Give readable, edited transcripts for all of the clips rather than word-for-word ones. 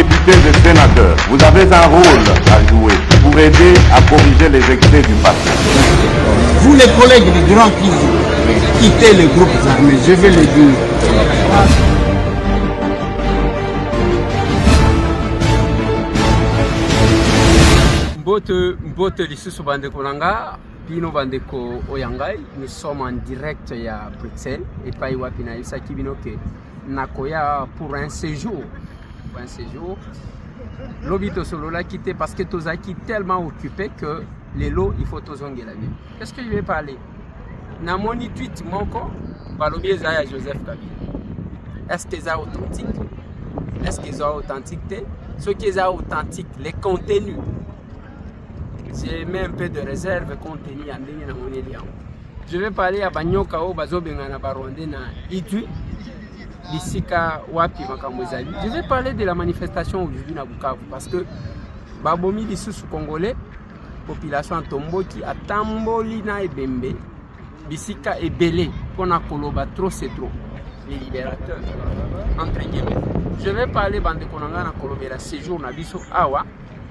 députés et sénateurs, vous avez un rôle à jouer pour aider à corriger les excès du passé. Vous les collègues du Grand qui quittez les groupes armés, je vais le dire. Mbote lisusu bandeko nanga bino bandeko oyangai, nous sommes en direct à Bruxelles et pas wapi na yisaki bino ke nakoya pour un séjour. L'obito solo la quitté parce que tozaki tellement occupé que les lots il faut tozonge la vie. Qu'est-ce que je vais parler? Na moni tweet moko balobi ezaya Joseph Kabila. Est-ce que c'est authentique? Est-ce que c'est authentique? Ce qui est authentique, les contenus. J'ai mis un peu de réserve contenu en ligne dans mon élément. Je vais parler à Banyoka au Bazobenga na Barwande na Itui, Bisika Wapi Makamozali. Je vais parler de la manifestation aujourd'hui à Bukavu parce que Babomi Lisusu Congolais, population Tomboki, a Tamboli na Ebembe, Bisika et Belé, pour na Koloba, trop c'est trop. Les libérateurs, entre guillemets. Je vais parler de Konanga na Kolobera séjour na Biso Awa.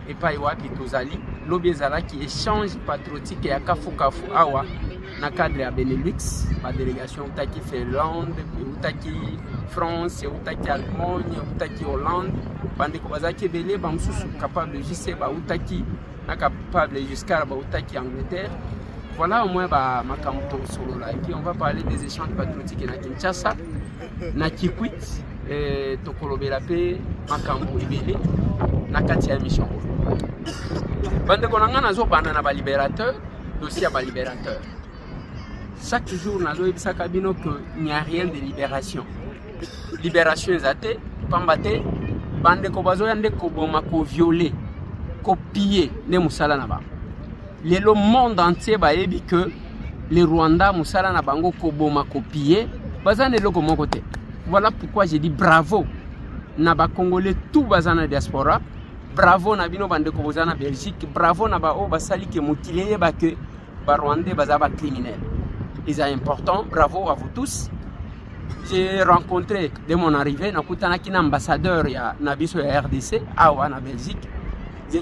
Et pas wapi tozali lobiezala qui échange patriotique et à kafu awa na cadre à Benelux, ma délégation utaki Finlande, utaki France, utaki Allemagne, utaki Hollande, bande ko bazaki belé ba mususu capable de ba utaki na capable jusqu'à ba utaki Angleterre. Voilà au moins ba makamto solo là qui on va parler des échanges patriotiques na Kinshasa, na Kikwit et tokolobela pe makambo ebele na kati ya mission. Bande konanga nazo bana na ba libérateur, dossier ba libérateur. Chaque jour nazo ebisa kabino que il n'y a rien de libération. Libération ezate, pambate, bande ko bazo yande ko boma ko violer, ko piller ne musala na ba. Le monde entier ba yebi que les Rwandais musala na bango ko boma ko piller, bazane loko mon côté. Voilà pourquoi j'ai dit bravo na ba Congolais tout bazana diaspora. Bravo na bino bande ko bozana Belgique, bravo na ba o basali ke mutileye ba que ba Rwandais bazaba criminel. C'est important, bravo à vous tous. J'ai rencontré dès mon arrivée na kutana kina ambassadeur ya na biso ya RDC awa na Belgique. J'ai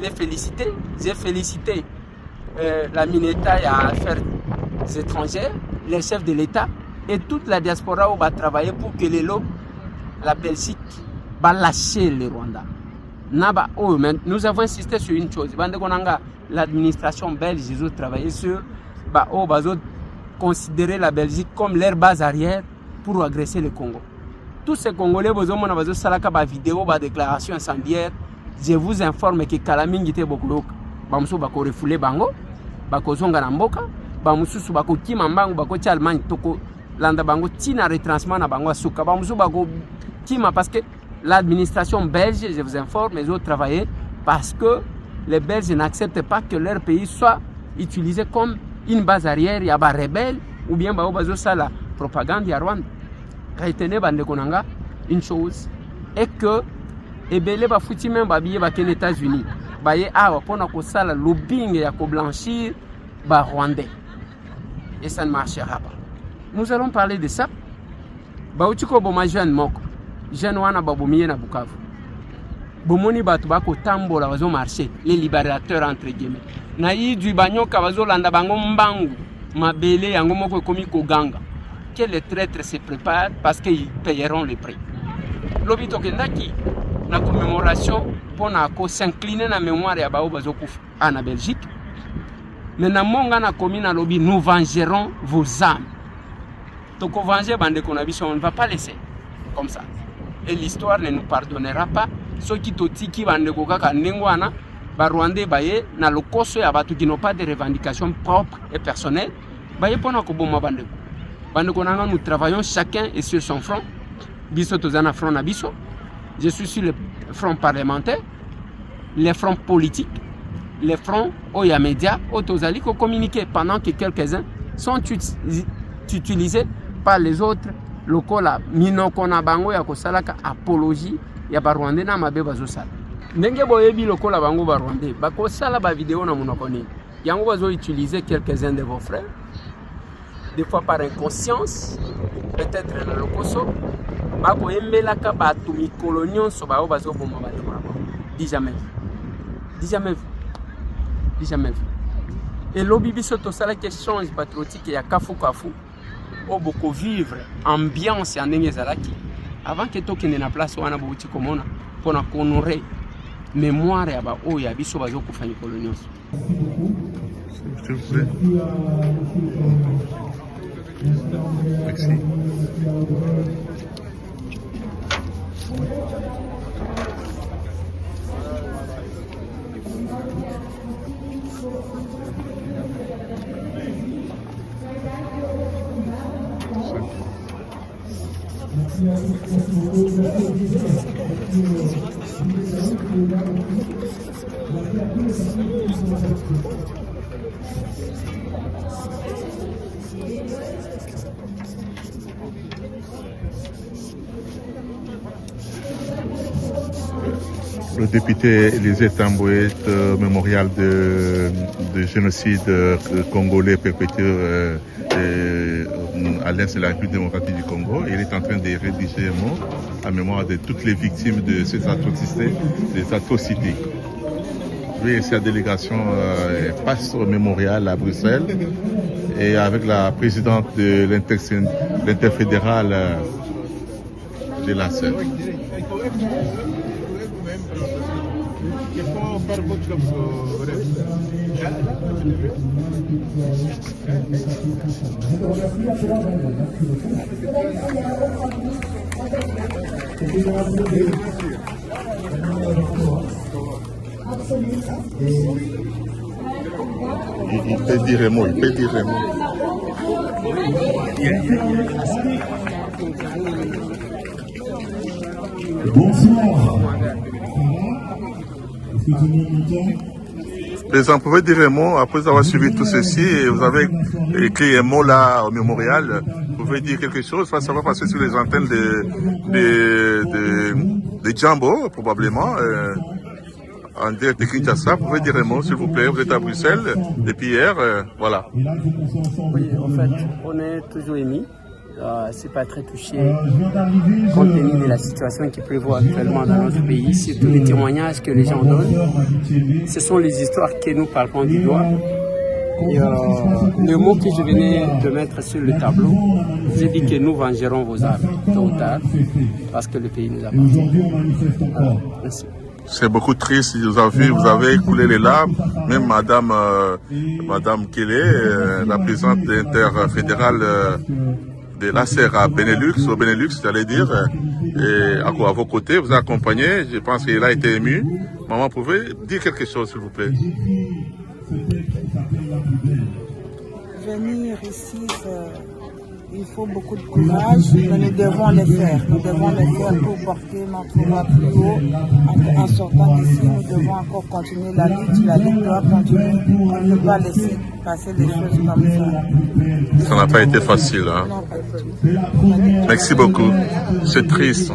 félicité la Mineta ya affaires étrangères, les chefs de l'État et toute la diaspora va travailler pour que la Belgique va lâcher les Rwandais. Nous avons insisté sur une chose. L'administration belge, ils ont travaillé sur considérer la Belgique comme leur base arrière pour agresser le Congo. Tous ces Congolais, ils ont salaka ba vidéo, ba déclaration incendiaire. Je vous informe que Kalamingi te bokolo, bamusu bako refoulé bango, bako zonga na mboka, bamusu bako kima mbango, bako ti Allemagne toko landa bango tina retransement na bango asuka, bamusu bako kima parce que l'administration belge, je vous informe, ils ont travaillé parce que les Belges n'acceptent pas que leur pays soit utilisé comme une base arrière, il y a des rebelles ou bien la propagande de Rwanda. Retenez une chose, et que Ebele ba fouti même babiye ba ken États-Unis. Ba ye awa pona ko sala lobbying ya ko blanchir ba Rwandais. Et ça ne marchera pas. Nous allons parler de ça. Ba utiko bo ma jeune moko. Jeune wana babomiye na Bukavu. Bomoni batu bako tambola bazo marcher, les libérateurs entre guillemets. Na yidu banyoka bazo landa bango mbangu, mabele yango moko komi ko ganga. Que les traîtres se préparent parce qu'ils paieront le prix. Lobito kendaki na commémoration pour s'incliner na mémoire ya bao bazo kufa en Belgique. Mais na monga na komi na lobi nous vengerons vos âmes. Toko venger bande konabiso, on ne va pas laisser comme ça. Et l'histoire ne nous pardonnera pas. Ceux qui totiki bande kokaka ndengwana ba Rwandais baye na lokoso ya batu qui n'ont pas de revendications propres et personnelles baye pona ko boma bande. Bande konanga nous travaillons chacun et sur son front. Biso tozana front na biso. Je suis sur le front parlementaire, les fronts politiques, les fronts oya médias, autozali ko communiquer pendant que quelques-uns sont utilisés par les autres locaux là. Minoko na bango ya kosalaka apologie ya ba Rwandais na mabe bazosala. Ndenge boyebi locaux la bango ba Rwandais, ba kosala ba vidéo na monoko ni. Yango bazo utiliser quelques-uns de vos frères. Des fois par inconscience, peut-être na lokoso, ba ko embelaka ba tu mikolonion so ba bazo boma ba. Dis jamais vu. Dis jamais vu. Dis jamais vu. Et l'obibi soto ça qui échange patriotique et à kafu kafu. Au beaucoup vivre ambiance en Nengezalaki. Avant que tu aies une place où on a beaucoup de communes pour honorer mémoire et bah oh il y a biso bazo pour faire une colonie. S'il vous plaît. Merci. Le député Élisée Tamboué, mémorial de génocide congolais perpétré à l'est de la République démocratique du Congo. Il est en train de rédiger un mot en mémoire de toutes les victimes de ces atrocités, des atrocités. Lui et sa délégation passent au mémorial à Bruxelles et avec la présidente de l'interfédérale de la CED. Il peut dire un mot, il peut dire un mot. Bonsoir. Président, vous pouvez dire un mot après avoir suivi tout ceci et vous avez écrit un mot là au mémorial. Vous pouvez dire quelque chose, ça va passer sur les antennes de Djambo, probablement. En direct de Kinshasa, vous pouvez dire un mot, s'il vous plaît. Vous êtes à Bruxelles depuis hier, voilà. Oui, en fait, on est toujours émis. C'est pas très touché compte tenu de la situation qui prévaut actuellement dans notre pays, surtout les témoignages que les gens donnent. Ce sont les histoires que nous parlons du doigt. Et, le mot que je venais de mettre sur le tableau, j'ai dit que nous vengerons vos âmes, tôt ou tard, parce que le pays nous appartient. Merci. C'est beaucoup triste, vous avez écoulé les larmes, même Madame Kélé, la présidente interfédérale de l'ACER à Benelux, au Benelux, j'allais dire, et à vos côtés, vous accompagnez, je pense qu'il a été ému. Maman, pouvez dire quelque chose, s'il vous plaît? Venir ici, il faut beaucoup de courage, mais nous devons le faire. Nous devons le faire pour porter notre voix plus haut. En sortant d'ici, nous devons encore continuer la lutte. La lutte doit continuer. On ne peut pas laisser passer des choses comme ça. Ça n'a pas été facile, hein? Non, pas du tout. Merci beaucoup. C'est triste.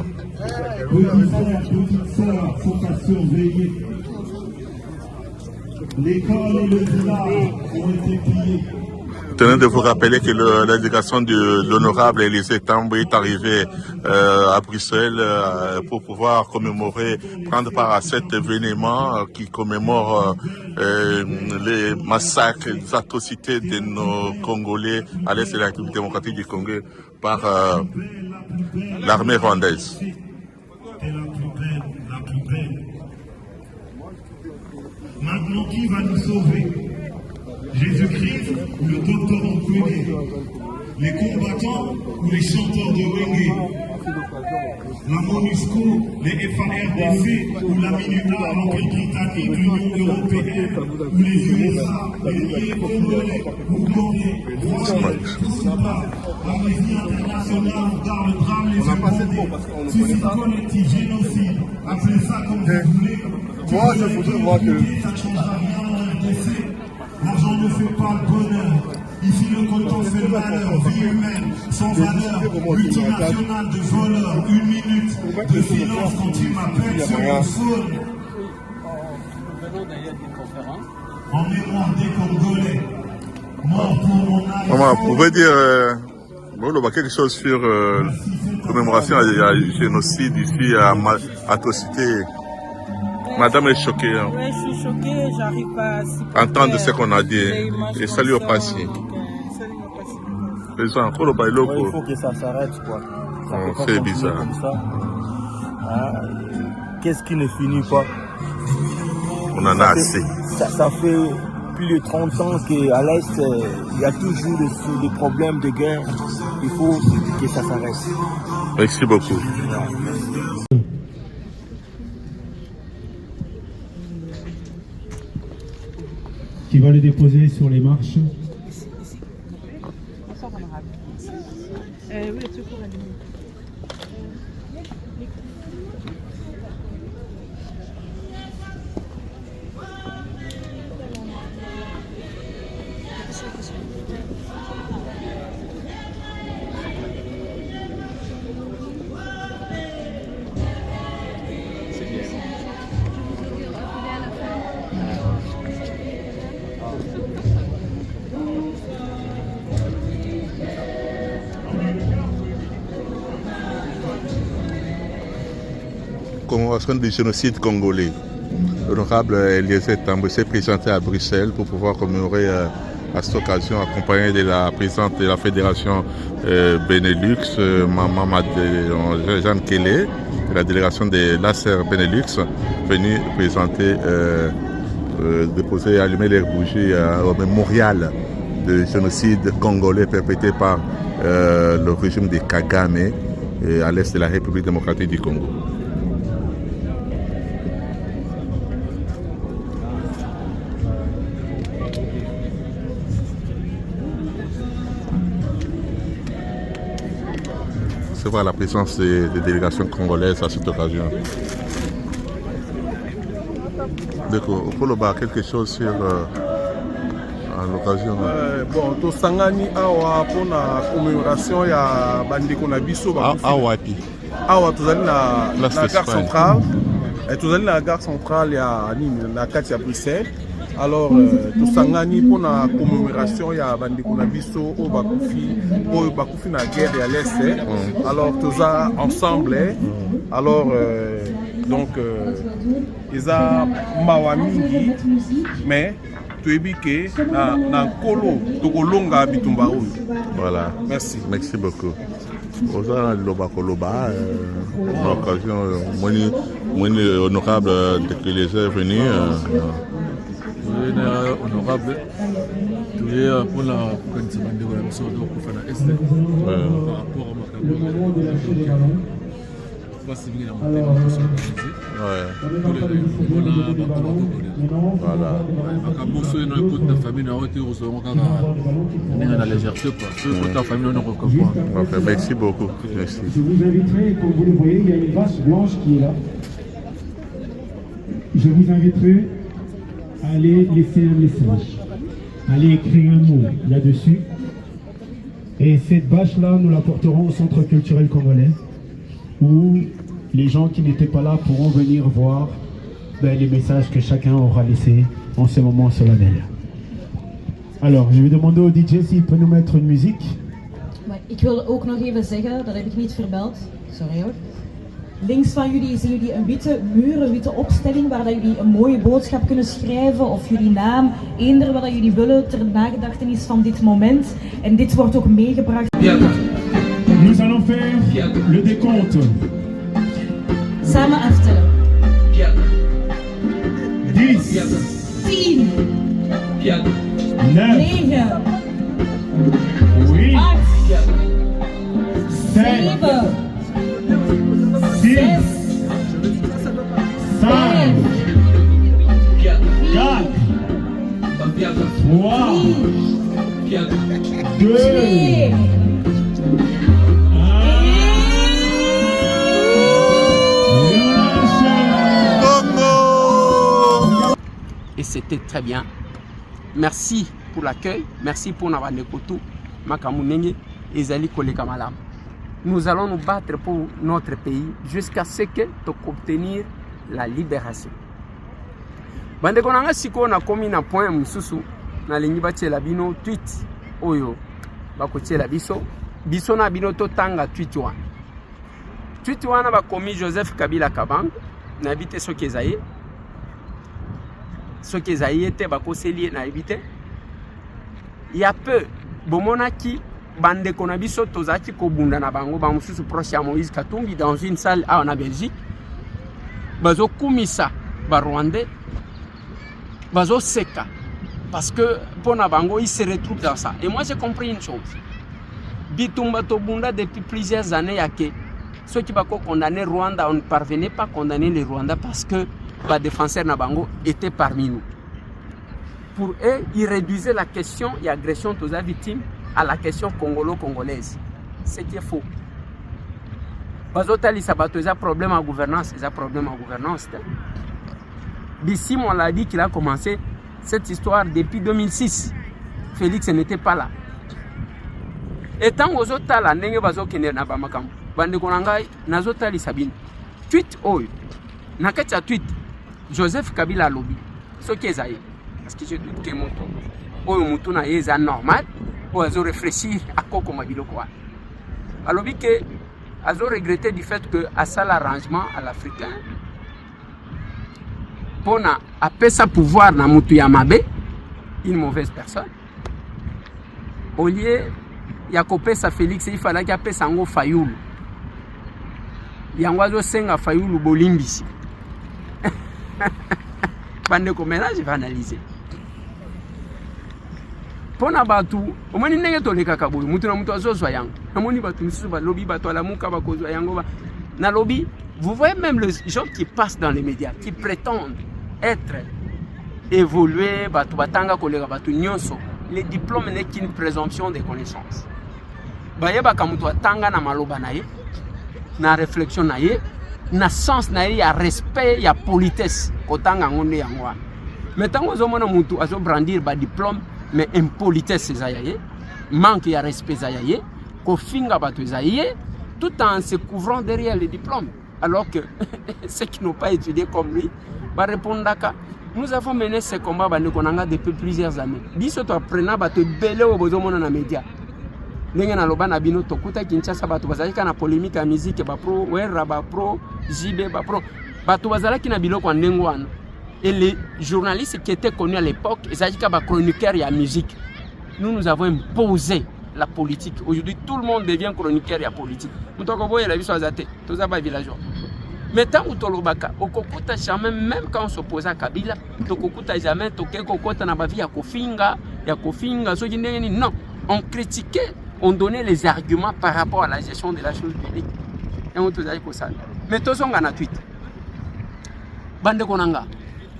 L'école et le village ont été pillés. Tenez de vous rappeler que la délégation de l'honorable Élisée Tamboué est arrivée à Bruxelles pour pouvoir commémorer, prendre part à cet événement qui commémore les massacres, les atrocités de nos Congolais à l'est de la République démocratique du Congo par l'armée rwandaise. Maintenant, qui va nous sauver? Jésus-Christ ou le docteur Mukwege? Les combattants ou les chanteurs de Wenge? La MONUSCO, les FARDC ou la MINUA, l'Empire britannique, l'Union européenne ou les USA, les Congolais, Ougandais, Rwandais, tous pas. L'Amnesty internationale regarde le drame les Congo. Suicide collectif, génocide, appelez ça comme vous voulez. Moi, je voudrais voir que ça ne changera rien en RDC. L'argent ne fait pas le bonheur. Ici, le coton fait le malheur. Vie humaine, sans valeur. Multinationale de voleurs. 1 minute de silence quand il m'appelle sur le phone. Nous venons d'ailleurs d'une conférence. En mémoire des Congolais. Mort pour mon âge. Maman, vous pouvez dire quelque chose sur commémoration du génocide ici à Atrocité? Madame est choquée. Hein. Oui, je suis choquée, j'arrive pas à entendre ce qu'on a dit. Et salut au passé. Il faut que ça s'arrête, quoi. C'est bizarre. Comme ça. Ah, qu'est-ce qui ne finit pas? On en a assez. Ça fait plus de 30 ans qu'à l'Est, il y a toujours des problèmes de guerre. Il faut que ça s'arrête. Merci beaucoup. Qui va le déposer sur les marches. Bonsoir, honorable. Oui, le secours à l'humain. Commémoration du génocide congolais. L'honorable Eliezer Tambwe s'est présenté à Bruxelles pour pouvoir commémorer à cette occasion, accompagné de la présidente de la fédération Benelux, Maman Jeanne Kelly, de la délégation de l'ACER Benelux, venue présenter, déposer, allumer les bougies au mémorial du génocide congolais perpétré par le régime de Kagame à l'est de la République démocratique du Congo. C'est voir la présence des délégations congolaises à cette occasion. D'accord, on peut voir quelque chose sur à l'occasion. Bon, to sangani awa pour la commémoration ya bandeko na biso awapi. Awa tozali na gare centrale. Tozali na gare centrale ya nini na kati ya Bruxelles. Alors to sangani pour la commémoration ya bandeko na biso o bakufi na guerre ya l'Est. Alors toza ensemble. Alors donc ils a mawa mingi mais tuebike na kolo tokolonga bitumba oyo. Voilà. Merci. Merci beaucoup. Oza loba koloba l'occasion moni honorable de que les est venu honorable tu es pour la kanisa bandeko na biso donc kufana est par rapport à makambo basi vingi na motema tosorganize voilà makambo so eno ekoti na famille na oyo te ozongo kaka ndenge na légèreté quoi so ekoti na famille ono comprendre. Merci beaucoup. Merci. Je vous inviterai, comme vous le voyez, il y a une vache blanche qui est là. Je vous inviterai à aller laisser un message, aller écrire un mot là-dessus. Et cette bâche-là, nous la porterons au Centre culturel congolais, où les gens qui n'étaient pas là pourront venir voir les messages que chacun aura laissés en ce moment solennel. Alors, je vais demander au DJ s'il peut nous mettre une musique. Maar ik wil ook nog even zeggen, dat heb ik niet vermeld, sorry hoor. Links van jullie zien jullie een witte muur, een witte opstelling waar dat jullie een mooie boodschap kunnen schrijven of jullie naam, eender wat dat jullie willen ter nagedachtenis van dit moment. En dit wordt ook meegebracht. Nous allons faire le décompte. Samen aftellen. 10, 10, 9, 9, 8, 8, 7, 6, 5, 4, 3, 2, 2, Et c'était très bien. Merci pour l'accueil, merci pour n'avoir l'écouté. Makamunenge, Ezali Koleka Malam. Nous allons nous battre pour notre pays jusqu'à ce que obtenir la libération. Bande konanga siko na komi na point mususu na lingi batiela bino tweet oyo bakotiela biso na bino totanga tweet wana bakomi Joseph Kabila Kabang na bite soki ezaye ce que Zaïe était bakoseli na éviter. Il y a peu bomonaki bande konabiso tozaki ko bunda na bango ba mususu proche à Moïse Katumbi dans une salle en Belgique. Bazo kumisa ba Rwandais bazo seka parce que pona bango il se retrouve dans ça. Et moi j'ai compris une chose. Bitumba to bunda depuis plusieurs années ya que ceux qui bako condamner Rwanda, on ne parvenait pas à condamner les Rwandais parce que les défenseurs Nabango étaient parmi nous. Pour eux, ils réduisaient la question et l'agression aux victimes à la question congolo-congolaise. Ce qui est faux. Bazotali Sabato, ils ont problème en gouvernance, ils ont problème en gouvernance. Bissim, on l'a dit qu'il a commencé cette histoire depuis 2006. Félix n'était pas là. Et tant que Zotala, Nenge Bazokine Nabamakam, Bandekonangai, Nazotali Sabine, tweet oyo, Nakacha tweet, Joseph Kabila lobby, ce qui est aïe, parce que je doute que mon tour, oyo Mutuna est normal, ou à réfléchir à quoi comme Abilokwa. Alors, que Azo regretté du fait que à ça l'arrangement à l'Africain, pour appeler sa pouvoir na Mutu Yamabe, une mauvaise personne. Au lieu ya kopesa Félix, il fallait qu'il appelle Sango Fayoulou. Yangwazo senga Fayoulou bolimbisi. Bande ko ménage va analyser. Pona batu, omoni ndenge toleka kaboyo, mutu na mutu azozwa yango. Namoni batu misusu ba lobby batu ala muka ba kozwa yango ba. Na lobby, vous voyez même les gens qui passent dans les médias, qui prétendent être évolués, batu batanga kolega batu nyonso. Le diplôme n'est qu'une présomption de connaissances. Bayeba kamutu atanga na maloba na ye, na réflexion na ye, na sens na ye, ya respect, ya politesse kotanga ngonde yango. Mais tant que zomona mutu azo brandir ba diplôme mais impolitesse zayaye, manque de respect zayaye, kofinga batu zayaye, tout en se couvrant derrière les diplômes. Alors que ceux qui n'ont pas étudié comme lui, va répondre à nous avons mené ce combat depuis plusieurs années. Biso to apprenant batu belé au bozomona na média. Nenga na loba na bino tokuta Kinshasa batu bazalika na polémique à musique ba pro, wera ba pro, JB ba pro. Batu bazalaki na biloko ndengo wana. Et les journalistes qui étaient connus à l'époque, ils étaient des chroniqueurs et la musique. Nous avons imposé la politique. Aujourd'hui, tout le monde devient chroniqueur et politique. Nous avons vu la vie sur la tête, tous les villageois. Mais tant que nous avons jamais, même quand on s'oppose à Kabila, nous n'avons jamais non, on critiquait, on donnait les arguments par rapport à la gestion de la chose publique. Et on a dit ça. Mais tous on a tweet. Bande Konanga.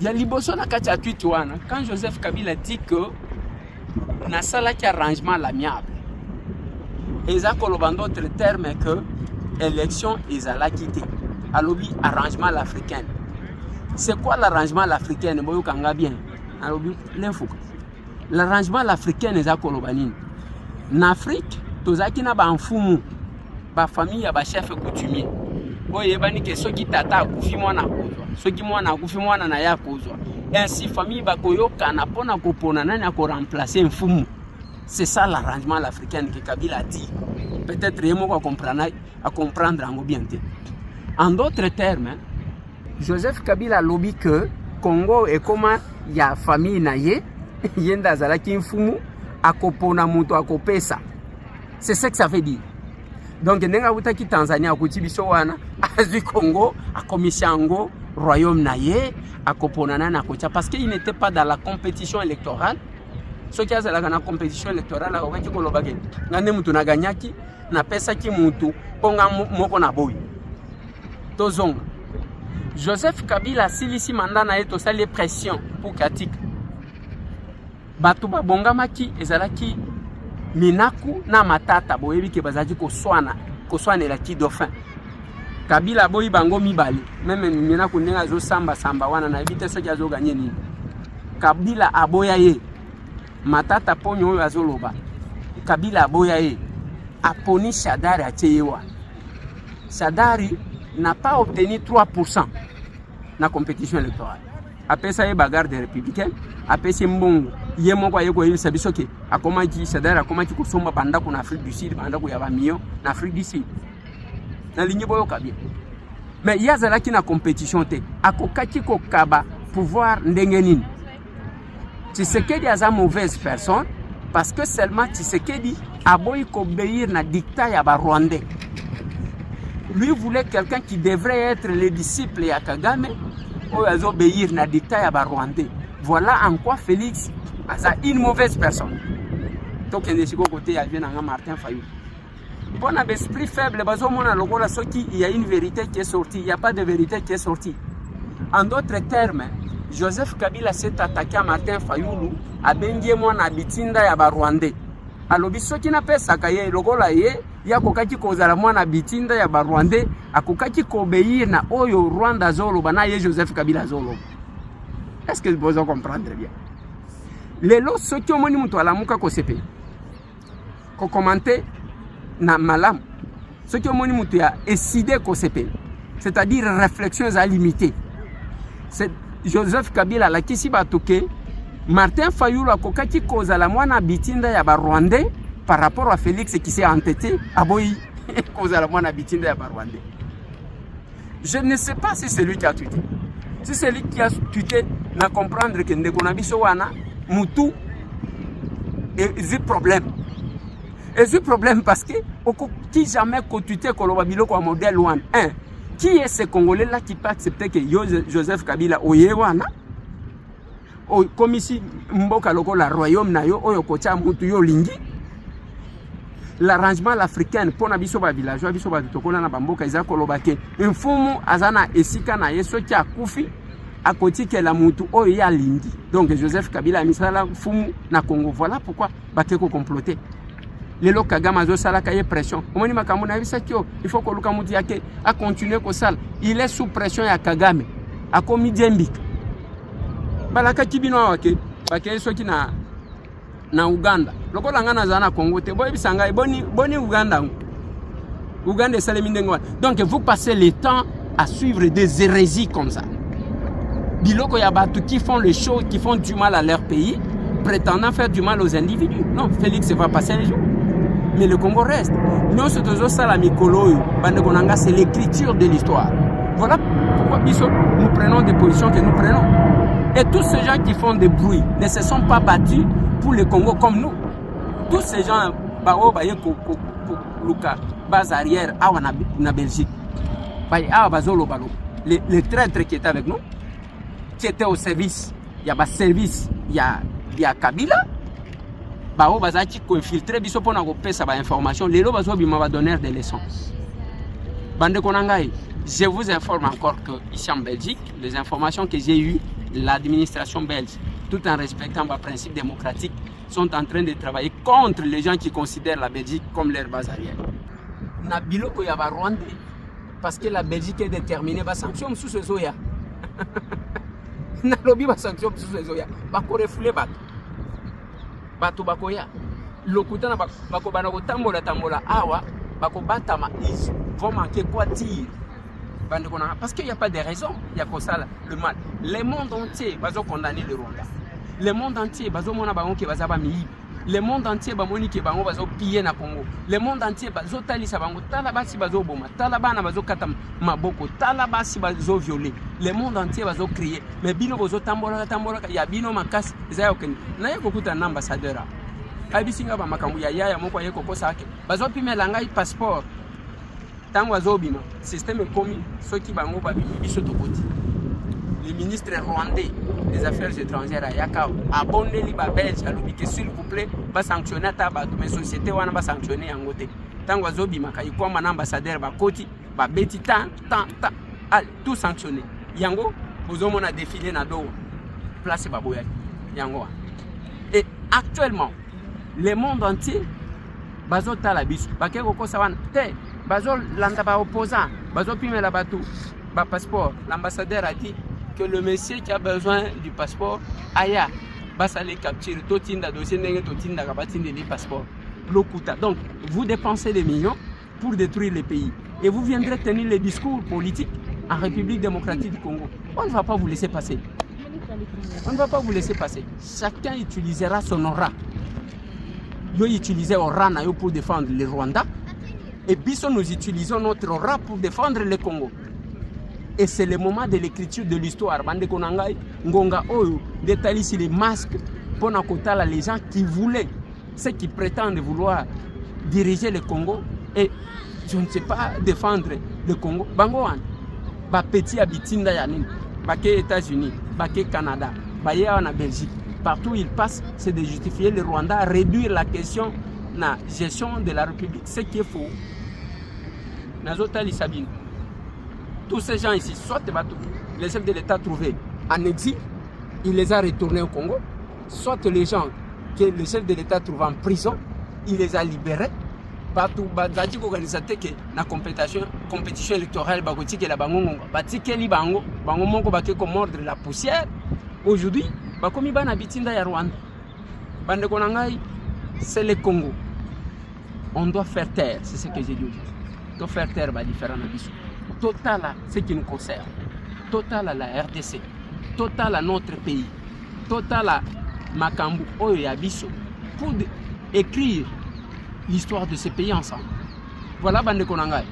Il y a liboso na kati ya tweet wana quand Joseph Kabila dit que na sala ki arrangement l'amiable. Eza koloba d'autres termes que élection ezala quitté. Alobi arrangement l'africain. C'est quoi l'arrangement l'africain? Boyo kanga bien. Alobi l'info. L'arrangement l'africain eza koloba nini? En Afrique, tozaki na ba mfumu ba famille ba chef coutumier. Boye bani ke soki tata akufi mwana kozwa. Soki mwana akufi mwana na ya kozwa. Ainsi famille bakoyoka na pona kopona nani ako remplacer mfumu. C'est ça l'arrangement l'africain que Kabila dit. Peut-être yemo ko comprendre en bien. En d'autres termes, Joseph Kabila lobby que Congo est comme ya famille na ye yenda zalaki mfumu akopona muto akopesa. C'est ce que ça veut dire. Donc, nenga utaki Tanzania akutibiso wana azui Congo akomishango royaume naye akoponana na kocha parce qu'il n'était pas dans la compétition électorale. Ce qui a la compétition électorale a wakati kolobage ngane mutu na ganyaki na pesa ki mutu ponga moko na boy. Tozonga Joseph Kabila silisi mandana eto sali pression pour Katika. Batu ba bongamaki ezalaki Minaku na matata boyebi ke bazaki koswana la ki dauphin. Kabila boyi bango mibali même Minaku ndenga zo samba wana na evite soki azo gagner nini. Kabila aboya ye matata ponyo oyo azoloba. Kabila aboya ye aponi Shadari acheyewa. Shadari n'a pas obtenu 3% na compétition électorale. Après ça, il y a bagarre des républicains. Après c'est bon, il y a mon quoi, il s'est dit que à comment qui c'est-à-dire à comment qui consomme banda en Afrique du Sud, banda où il y a millions en Afrique du Sud. Na ligne boyo kabia. Mais il y a zala qui na compétition te. À kokaki ko kaba pouvoir ndengenin. Tshisekedi est une mauvaise personne parce que seulement Tshisekedi a beau obéir na dictat ya ba Rwandais. Lui voulait quelqu'un qui devrait être le disciple de Kagame ou obéir na dictat ya ba Rwandais. Voilà en quoi Félix est une mauvaise personne. Donc il y a côté Martin Fayulu. Bon, on a l'esprit faible, il y a une vérité qui est sortie, il n'y a pas de vérité qui est sortie. En d'autres termes, Joseph Kabila s'est attaqué à Martin Fayulu, à Bendiemon, à Bitinda et à Rwandais. Alors, ce qui n'a pas sakaye, le gola ye, ya kokaki kozala mwana Bitinda ya Rwandais, a kokaki obéir na oyo Rwanda zolo, bana ye Joseph Kabila zolo. Est-ce que vous comprenez bien? Les lots, ceux qui ont moni mutu alamuka ko sepe, ko commenter na malam, ceux qui ont moni mutu ya décidé ko sepe, c'est-à-dire réflexions à limiter. C'est Joseph Kabila la kisi batuke, Martin Fayulu a kokaki kozala mwana Bitinda ya Rwandais par rapport à Félix qui s'est entêté à boyi kozala mwana Bitinda ya Rwandais. Je ne sais pas si c'est lui qui a tweeté. Si c'est lui qui a tweeté, na comprendre que Ndekonabiso wana mutu et problème. Et ce problème parce que qui jamais tweeté koloba biloko modèle one. Qui est ce Congolais là qui peut accepter que Joseph Kabila oyewana comme ici mboka loko la royaume na yo oyo kocha mutu yo lingi l'arrangement africain pour na biso ba villageois biso ba tokola na bamboka iza koloba ke mfumu azana esika na yeso ki akufi akoti ke la mutu oyo ya lingi. Donc Joseph Kabila misala mfumu na Congo. Voilà pourquoi bateko comploter. Lelo Kagame azo sala kaye pression. Omoni makambo na bisa kyo, il faut que luka mutu yake a continuer ko sala. Il est sous pression ya Kagame. A komi djembika. Balaka kibino wake, bake soki na Uganda. Lokola ngana zana Congo te boy bisanga boni Uganda. Uganda salemi ndengo. Donc vous passez le temps à suivre des hérésies comme ça. Biloko ya batu qui font les choses qui font du mal à leur pays, prétendant faire du mal aux individus. Non, Félix va passer les jours. Mais le Congo reste. Nous, c'est l'écriture de l'histoire. Voilà pourquoi nous prenons des positions que nous prenons. Et tous ces gens qui font des bruits ne se sont pas battus pour le Congo comme nous. Tous ces gens, base arrière, en Belgique, les traîtres qui étaient avec nous, qui étaient au service, il y a un service, il y a Kabila. Bao bazaki ko infiltrer biso pona ko pesa ba information lelo bazo bima va donner des leçons. Bande konangai, je vous informe encore que ici en Belgique, les informations que j'ai eues, l'administration belge, tout en respectant les principes démocratiques, sont en train de travailler contre les gens qui considèrent la Belgique comme leur base arrière. Na biloko ya ba Rwanda parce que la Belgique est déterminée ba sanction sous ce zoya. Na lobby ba sanction sous ce zoya. Ba ko refoulé ba bato bakoya lokuta na bako bana ko tambola awa bako batama ils vont manquer quoi dire bande kona parce qu'il y a pas de raison il y a comme ça le mal le monde entier bazo condamner le Rwanda le monde entier bazo mona bango ke bazaba mi le monde entier ba moni ke bango bazo piller na Congo le monde entier bazo talisa bango tala basi bazo boma tala bana bazo kata maboko tala basi bazo violer le monde entier bazo crier mais bino bazo tambola ya bino makasi zayo ken na yeko kuta na ambassadeur abisinga ba makambu ya yaya moko yeko kosa ake bazo pimela ngai passeport tango bazo bima système komi soki bango ba biso tokoti le ministre rwandais des affaires étrangères à Yaka abonné li ba belge alobi que s'il vous plaît ba sanctionner ta ba mais société wana ba sanctionner yango te tango azobi makai kwa na ambassadeur ba koti ba beti tant allez tout sanctionner yango bozomo na défilé na do place ba boya yango et actuellement le monde entier bazo tala biso ba ke ko sawana te bazo landa ba opposant bazo pimela batu ba passeport l'ambassadeur a dit que le monsieur qui a besoin du passeport aya basa les capture totinda dossier ndenge totinda ka batinde les passeports lokuta. Donc vous dépensez des millions pour détruire le pays et vous viendrez tenir les discours politiques en République démocratique du Congo. On ne va pas vous laisser passer. On ne va pas vous laisser passer. Chacun utilisera son aura. Yo utilisez aura na yo pour défendre le Rwanda et biso nous utilisons notre aura pour défendre le Congo. Et c'est le moment de l'écriture de l'histoire. Bande konangai ngonga oyo détailler les masques pour Nakotala, les gens qui voulaient, ceux qui prétendent vouloir diriger le Congo et, je ne sais pas, défendre le Congo. Bangoan, ba petit habitinda yanin, ba ke États-Unis, ba ke Canada, ba yé en Belgique. Partout où ils passent, c'est de justifier le Rwanda, réduire la question de la gestion de la République. Ce qui est faux. Nazotali Sabine. Tous ces gens ici, soit les chefs de l'État trouvés en exil, il les a retournés au Congo, soit les gens que le chef de l'État trouve en prison, il les a libérés. Partout, bazati organisateur que na compétition électorale bagoti que la bango batiki li bango moko baké comme mordre la poussière. Aujourd'hui, bakomi bana bitinda ya Rwanda. Bande konangai, c'est le Congo. On doit faire taire, c'est ce que j'ai dit aujourd'hui. On doit faire taire ba différents abisses. Total à ce qui nous concerne. Total à la RDC. Total à notre pays. Total à Makambu Oyo Abisso. Pour écrire l'histoire de ces pays ensemble. Voilà bande konangai.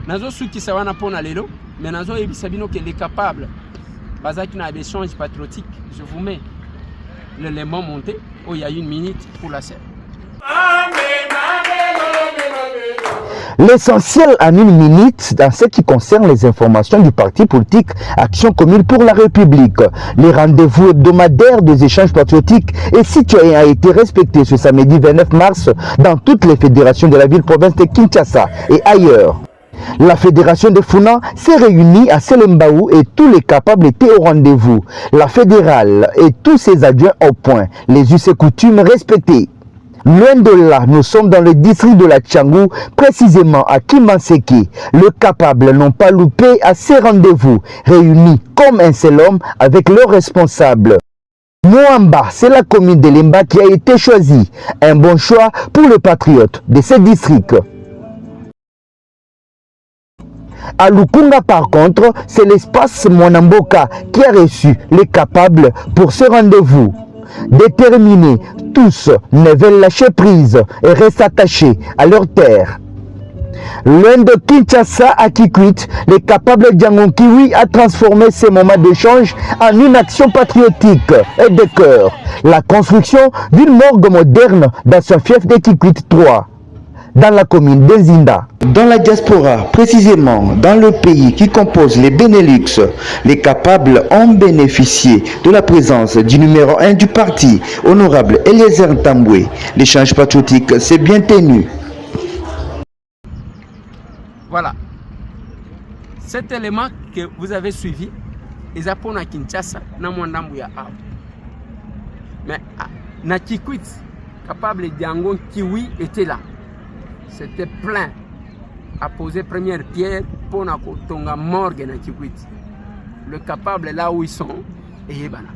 Nazo suki sawana pona lelo, mais nazo ebisabino que les capables. Bazaki na échange patriotique, je vous mets l'élément monté où il y a 1 minute pour la scène. L'essentiel en 1 minute dans ce qui concerne les informations du parti politique Action Commune pour la République. Les rendez-vous hebdomadaires des échanges patriotiques et citoyens a été respecté ce samedi 29 mars dans toutes les fédérations de la ville-province de Kinshasa et ailleurs. La fédération de Funa s'est réunie à Selembaou et tous les capables étaient au rendez-vous. La fédérale et tous ses adjoints au point, les us et coutumes respectés. Loin de là, nous sommes dans le district de la Tchangou, précisément à Kimanseki. Le capable n'ont pas loupé à ces rendez-vous, réunis comme un seul homme avec leurs responsables. Moamba, c'est la commune de Lemba qui a été choisie. Un bon choix pour le patriote de ce district. À Lukunga, par contre, c'est l'espace Monamboka qui a reçu les capables pour ce rendez-vous. Déterminés, tous ne veulent lâcher prise et restent attachés à leur terre. Loin de Kinshasa à Kikwit, les capables Django Kiwi a transformé ces moments d'échange en une action patriotique et de cœur. La construction d'une morgue moderne dans son fief de Kikwit 3. Dans la commune d'Enzinda. Dans la diaspora, précisément dans le pays qui compose les Benelux, les capables ont bénéficié de la présence du numéro 1 du parti, honorable Eliezer Ntambwe. L'échange patriotique s'est bien tenu. Voilà. Cet élément que vous avez suivi, ils apprennent à Kinshasa, na Mwandambuya. Mais na Kikwit, capable Django Kiwi était là. C'était plein à poser première pierre pour Nakotonga morgue na Kikwit. Le capable là où ils sont, et Yébana.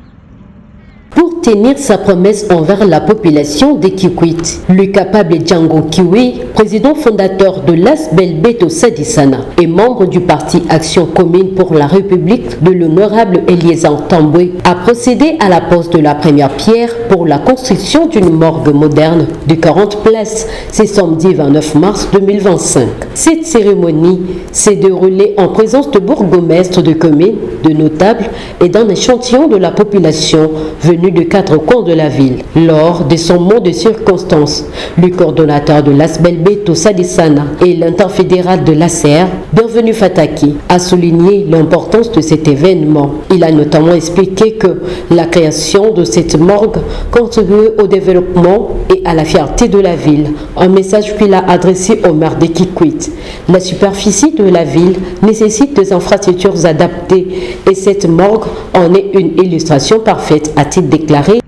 Pour tenir sa promesse envers la population de Kikwit, le capable Django Kiwi, président fondateur de l'Asbel Beto Sadisana et membre du parti Action Commune pour la République de l'honorable Eliezer Ntambwe, a procédé à la pose de la première pierre pour la construction d'une morgue moderne de 40 places, ce samedi 29 mars 2025. Cette cérémonie s'est déroulée en présence de bourgmestres de communes, de notables et d'un échantillon de la population venue de 4 coins de la ville. Lors de son mot de circonstance, le coordonnateur de l'Asbel Beto Sadisana et l'interfédéral de l'ACR, Bienvenu Fataki, a souligné l'importance de cet événement. Il a notamment expliqué que la création de cette morgue contribue au développement et à la fierté de la ville. Un message qu'il a adressé au maire de Kikwit. La superficie de la ville nécessite des infrastructures adaptées et cette morgue en est une illustration parfaite, a-t-il déclaré.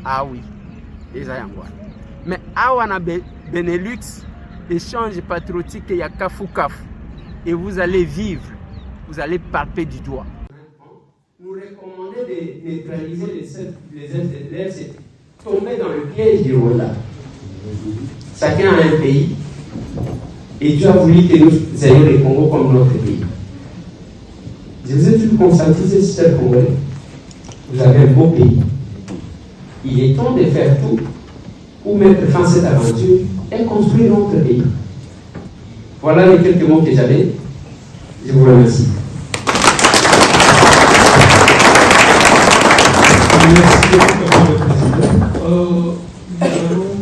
Ah oui, mais Awana Benelux, échange patriotique, il y a Kafou Kaf. Et vous allez vivre, vous allez palper du doigt. Nous recommandons de neutraliser les FDLR, c'est tomber dans le piège du Rwanda. Chacun a un pays, et Dieu a voulu que nous ayons le Congo comme notre pays. Je vous ai tout conscientisé, chers Congolais. Vous avez un beau pays. Il est temps de faire tout pour mettre fin à cette aventure et construire notre pays. Voilà les quelques mots que j'avais. Je vous remercie. Merci beaucoup. le Président. Nous allons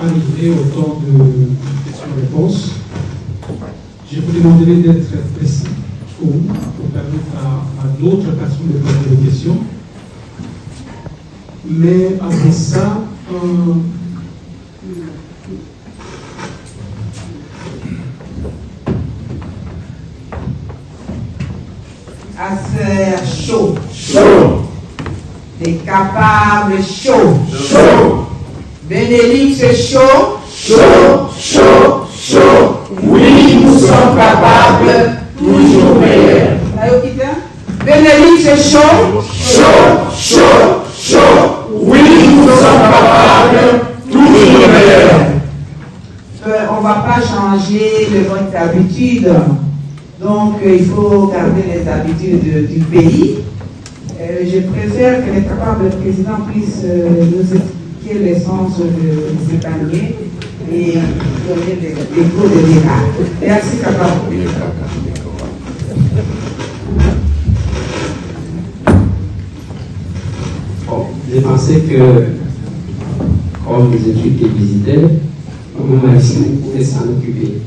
arriver au temps de questions-réponses. Je vous demanderai d'être précis pour permettre à d'autres personnes de poser des questions. Mais avant ça, Affaire chaud. Des capables chaud. Bénédicte chaud. Oui, nous sommes capables, toujours meilleurs. Bénédicte chaud. Oui, nous sommes capables, toujours meilleurs. On ne va pas changer de notre habitude. Donc, il faut garder les habitudes du pays. Je préfère que les capables présidents puissent nous expliquer l'essence de ces paniers et donner des cours de miracle. Merci, capable. Bon, j'ai pensé que, comme les études qui visitaient, comme Maxime pouvait s'en occuper.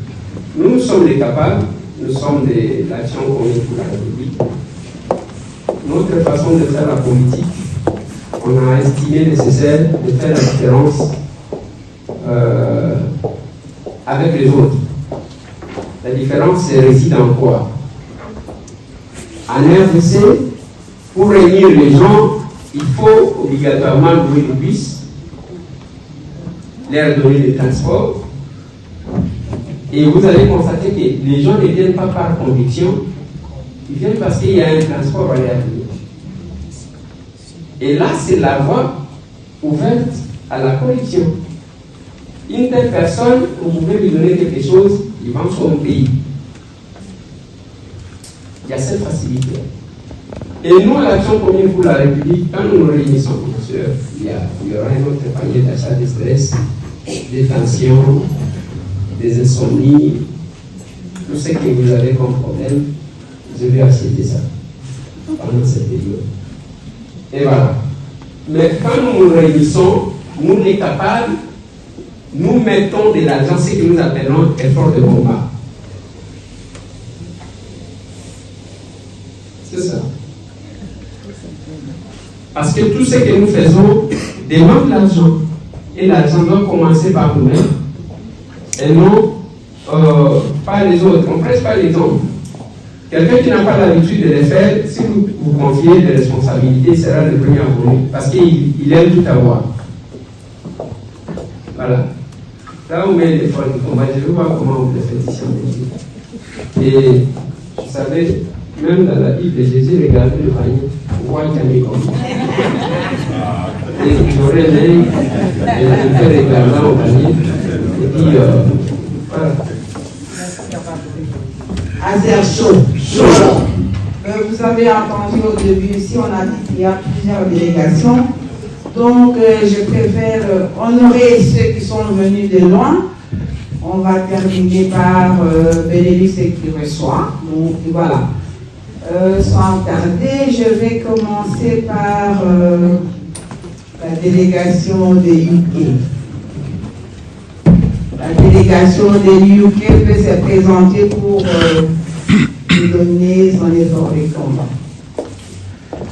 Nous sommes les capables. Nous sommes de l'Action commune pour la République. Notre façon de faire la politique, on a estimé nécessaire de faire la différence avec les autres. La différence réside en quoi? En RDC, pour réunir les gens, il faut obligatoirement louer le bus, leur donner des transports. Et vous allez constater que les gens ne viennent pas par conviction, ils viennent parce qu'il y a un transport à aller à venir. Et là, c'est la voie ouverte à la corruption. Une telle personne, vous pouvez lui donner quelque chose, il vend son pays. Il y a cette facilité. Et nous, à l'Action commune pour la République, quand nous nous réunissons, bien sûr, il y aura un autre panier d'achat de stress, des tensions, des insomnies, tout ce que vous avez comme problème, je vais accepter ça pendant cette période. Et voilà. Mais quand nous nous réunissons, nous les capables, nous mettons de l'argent, ce que nous appelons effort de combat. C'est ça. Parce que tout ce que nous faisons demande l'argent. Et l'argent doit commencer par nous-mêmes. Et non pas les autres. On ne presse pas les hommes. Quelqu'un qui n'a pas l'habitude de les faire, si vous confiez des responsabilités, il sera le premier à venir. Parce qu'il aime tout avoir. Voilà. Là, on met l'effort de combat. Je vais voir comment vous le faites ici en Belgique. Et vous savez, même dans la Bible de Jésus, regardez le panier. On voit qu'il y a mis comme ça. Et j'aurais aimé faire regarder au panier. Et puis, voilà. Azer chaud. Vous avez entendu au début ici, on a dit qu'il y a plusieurs délégations. Donc, je préfère honorer ceux qui sont venus de loin. On va terminer par Bénédicte qui reçoit. Donc, voilà. Sans tarder, je vais commencer par la délégation des UK. La délégation des UK peut se présenter pour lui donner son effort de combat.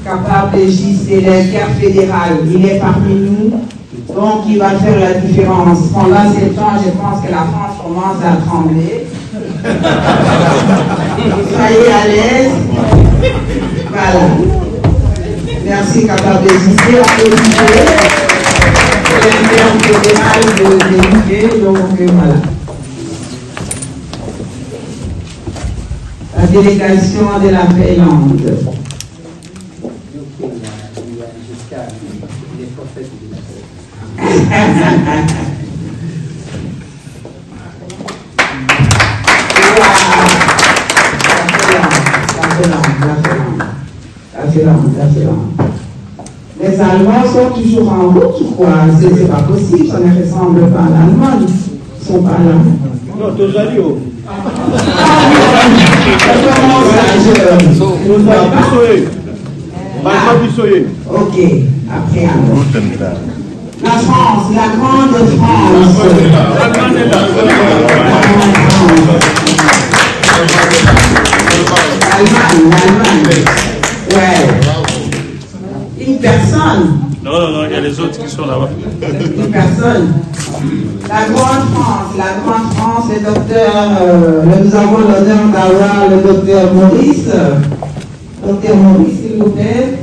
Capable de JCL, guerre fédérale, il est parmi nous, donc il va faire la différence. Pendant ce temps, je pense que la France commence à trembler. Soyez à l'aise. Voilà. Merci, capable de JCL, applaudissez. L'interne fédéral de l'UK, donc voilà. La délégation de la Finlande. La Finlande. Les Allemands sont toujours en route, quoi. C'est pas possible, ça ne ressemble pas à l'Allemagne. Ils sont pas là. Non, tous allés. Ok, après alors. La France, la grande France. L'Allemagne. Ouais. Une personne. Non, il y a les autres qui sont là-bas. Une personne. La grande France, le docteur, nous avons l'honneur d'avoir le docteur Maurice. Docteur Maurice, s'il vous plaît.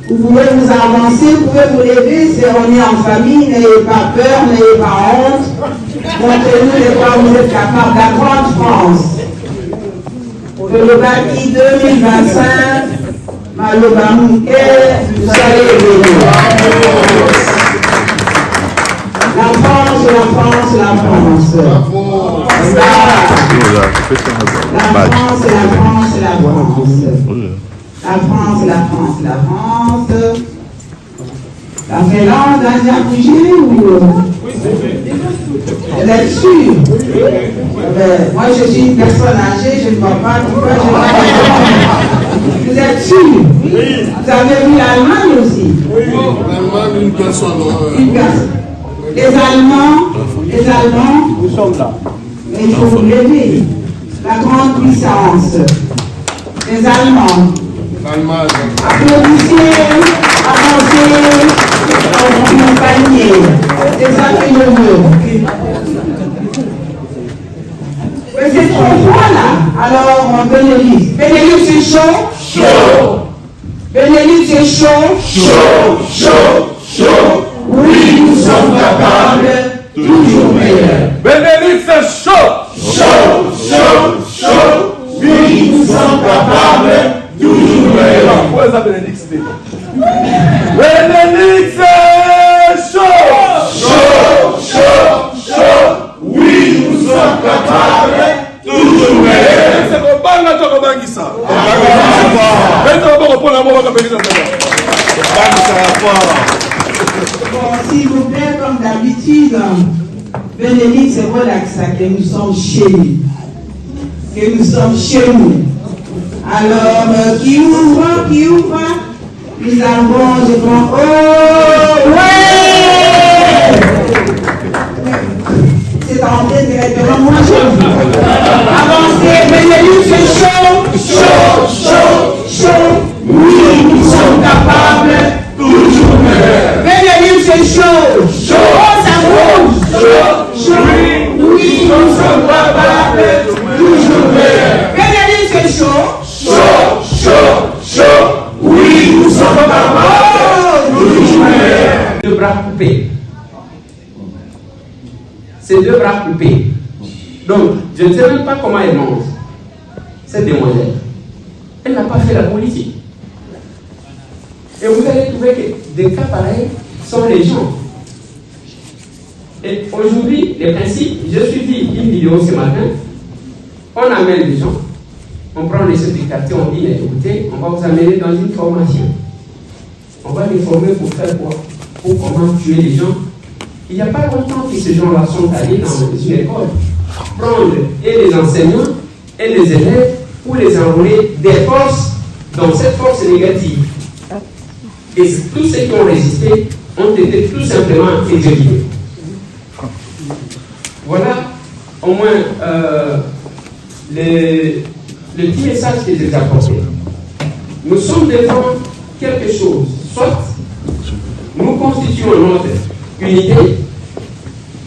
Vous pouvez vous avancer, vous pouvez vous lever, c'est on est en famille, n'ayez pas peur, n'ayez pas honte. Montrez-nous les quoi vous êtes capables. La grande France. Que le bâti 2025, Maloba Mouké, vous allez venir. La France. La France, la France. La Finlande a déjà bougé ou... Elle est sûre. Moi, je suis une personne âgée, je ne vois pas pourquoi je ne vois pas. Vous êtes sûr? Vous avez vu l'Allemagne aussi? Oui, l'Allemagne, une personne. Les Allemands, nous sommes là. Mais il faut vous lever. La grande puissance. Les Allemands. Applaudissez, avancez, accompagnez. C'est ça que je veux. Mais c'est trop froid là. Alors, Benelux. Benelux, c'est chaud? Chaud. Benelux, c'est chaud? Chaud. Oui, nous sommes capables, toujours meilleurs. Benelux, c'est chaud. Oui, nous sommes capables, toujours meilleurs. Où est-ce que Benelux est? Benelux, c'est chaud. Oui, nous sommes capables, toujours meilleurs. C'est qu'on parle là, tu vas gagner ça. Bon, s'il vous plaît, comme d'habitude, Benelux, c'est voilà que nous sommes chez nous. Alors, qui ouvre? Nous avons, je crois, oh, ouais! C'est entré directement, moi je veux. Avancez, Benelux, c'est chaud. Oui, nous sommes capables, toujours meilleurs. Benelux, c'est chaud. Oh, ça bouge. Oui, nous sommes capables, toujours meilleurs. Benelux, c'est chaud. Oui, nous sommes capables, toujours meilleurs. Deux bras coupés. Ces deux bras coupés. Donc, je ne sais même pas comment elle mange. Cette demoiselle. Elle n'a pas fait la politique. Et vous allez trouver que des cas pareils sont les gens. Et aujourd'hui, les principes, j'ai suivi une vidéo ce matin. On amène les gens, on prend les chefs de quartier, on dit, écoutez, on va vous amener dans une formation. On va les former pour faire quoi? Pour comment tuer les gens. Il n'y a pas longtemps que ces gens-là sont allés dans une école prendre et les enseignants et les élèves pour les enrôler des forces dans cette force négative. Et tous ceux qui ont résisté ont été tout simplement exécutés. Voilà au moins le petit message que je vous apporte. Nous sommes devant quelque chose. Soit nous constituons notre unité,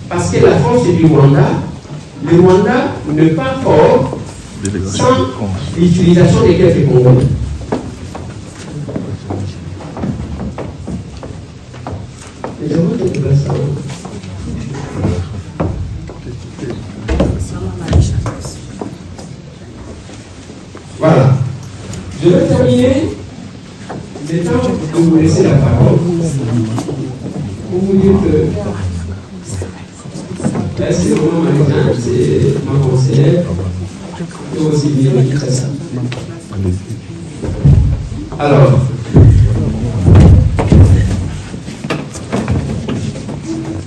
parce que la force du Rwanda, le Rwanda n'est pas fort sans l'utilisation des quelques Congolais. Voilà. Je vais terminer. Il est temps de vous laisser la parole pour vous dire que là, c'est vraiment ma exemple, c'est ma conseillère, et aussi bien très ça. Alors,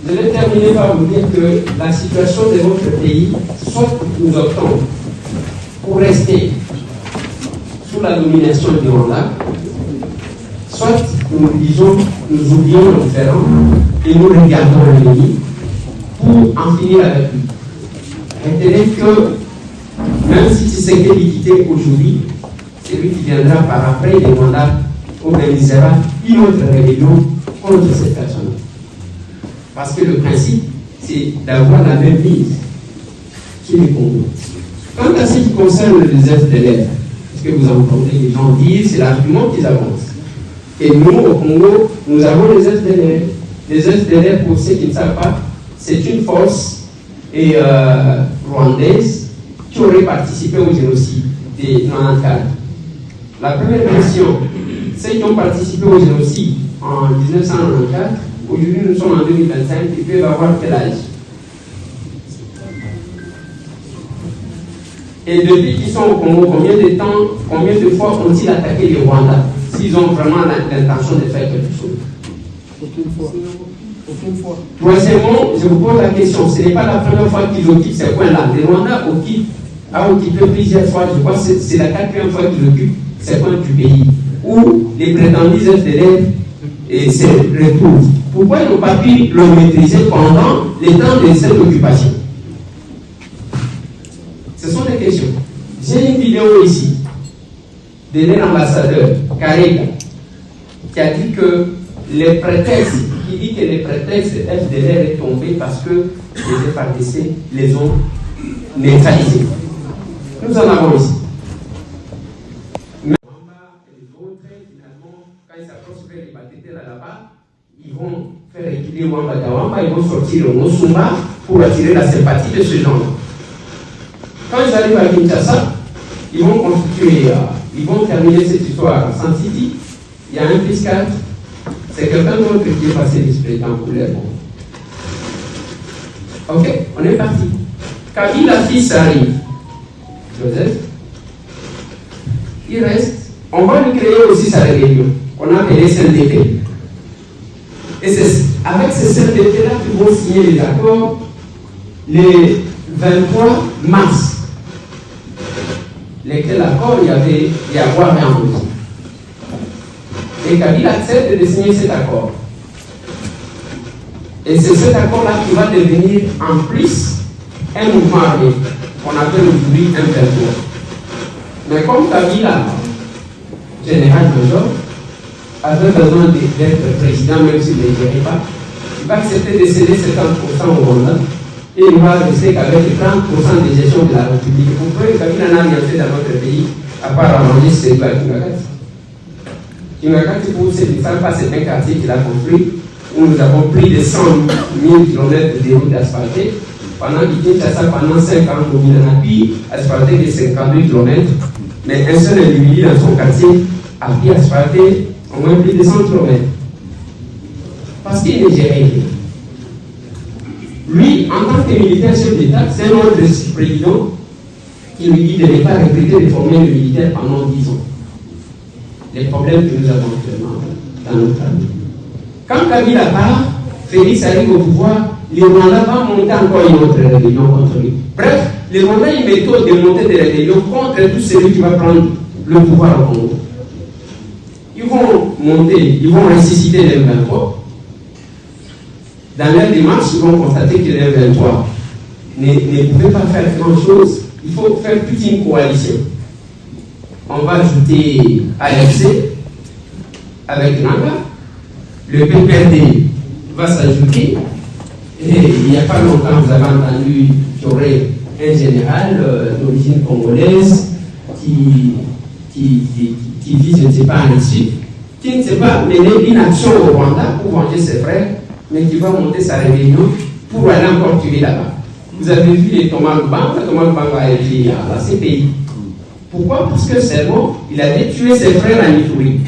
je vais terminer par vous dire que la situation de votre pays, soit nous optons pour rester sous la domination du Rwanda, soit nous disons, nous oublions le différent et nous regardons l'ennemi pour en finir avec lui. Retenez que même si Tshisekedi quittait aujourd'hui, c'est lui qui viendra par après des mandats organisera une autre rébellion contre cette personne. Parce que le principe, c'est d'avoir la même mise sur les Congos. Quant à ce qui concerne les FDLR, ce que vous entendez les gens dire, c'est l'argument qu'ils avancent. Et nous, au Congo, nous avons les FDLR. Les FDLR, pour ceux qui ne savent pas, c'est une force rwandaise qui aurait participé au génocide des 94. La première version, ceux qui ont participé au génocide en 1994, aujourd'hui nous sommes en 2025, ils peuvent avoir quel âge? Et depuis qu'ils sont au Congo, combien de fois ont-ils attaqué les Rwandais s'ils ont vraiment l'intention de faire quelque chose? Aucune fois. Aucune fois. Troisièmement, je vous pose la question, ce n'est pas la première fois qu'ils occupent ces coins-là. Les Rwandais ont occupé plusieurs fois, je crois que c'est la 4e fois qu'ils occupent ces coins du pays, où les prétendus FDLR se retrouvent. Pourquoi ils n'ont pas pu le maîtriser pendant les temps de cette occupation? Ce sont des questions. J'ai une vidéo ici de l'ambassadeur Karega qui a dit que les prétextes, qui dit que les prétextes FDLR est tombé parce que les FARDC les ont neutralisés. Nous en avons ici. Mais les autres, finalement, quand ils s'approchent vers les Batétés là-bas, ils vont faire équilibrer Wamba Dawamba, ils vont sortir le Mosumba pour attirer la sympathie de ce gens-là. Quand ils arrivent à Kinshasa, ils vont constituer, ils vont terminer cette histoire à San City. Il y a un plus 4, c'est quelqu'un d'autre qui est passé l'esprit en couleur. Ok, on est parti. Kabila fils arrive, Joseph, il reste. On va lui créer aussi sa rébellion, qu'on a appelé CNDP. Et c'est avec ces CNDP-là qu'ils vont signer les accords les 23 mars. Lesquels accords il y avait Yaguar et Angozi. Et Kabila accepte de signer cet accord. Et c'est cet accord-là qui va devenir en plus un mouvement armé qu'on appelle aujourd'hui un M23. Mais comme Kabila, général-major, avait besoin d'être président, même s'il ne le gérait pas, il va accepter de céder 50% au Rwanda et il va rester qu'avec 30% de gestion de la République. Vous comprenez que Kabila n'a rien fait dans notre pays à part arranger ses doigts à Kingakati. Kingakati, pour ceux qui ne savent pas, c'est un quartier qu'il a construit où nous avons plus de 100 000 km de routes asphaltées. Pendant qu'il tient ça pendant 5 ans, il en a pu asphalter de 52 km, mais un seul individu dans son quartier a pu asphalter au moins plus de 100 km. Parce qu'il ne gérait rien. Lui, en tant que militaire chef d'État, c'est un autre président qui lui dit de ne pas recruter, de former le militaire pendant 10 ans. Les problèmes que nous avons actuellement dans notre famille. Quand Kabila part, Félix arrive au pouvoir, les Rwandais vont monter encore une autre rébellion contre lui. Bref, les Rwandais ont une méthode de monter des rébellions contre tout celui qui va prendre le pouvoir au Congo. Ils vont monter, ils vont ressusciter les M23. Dans leur démarche, ils vont constater que les M23 ne pouvaient pas faire grand-chose. Il faut faire toute une coalition. On va ajouter AFC avec Nanga. Le PPRD va s'ajouter. Et il n'y a pas longtemps, vous avez entendu qu'il y aurait un général d'origine congolaise qui dit, je ne sais pas, ainsi, qui ne sait pas mener une action au Rwanda pour venger ses frères, mais qui va monter sa rébellion pour aller encore tuer là-bas. Vous avez vu les Thomas Lubanga. Thomas Lubanga a été à la CPI. Pourquoi? Parce que seulement, il avait tué ses frères à Ituri.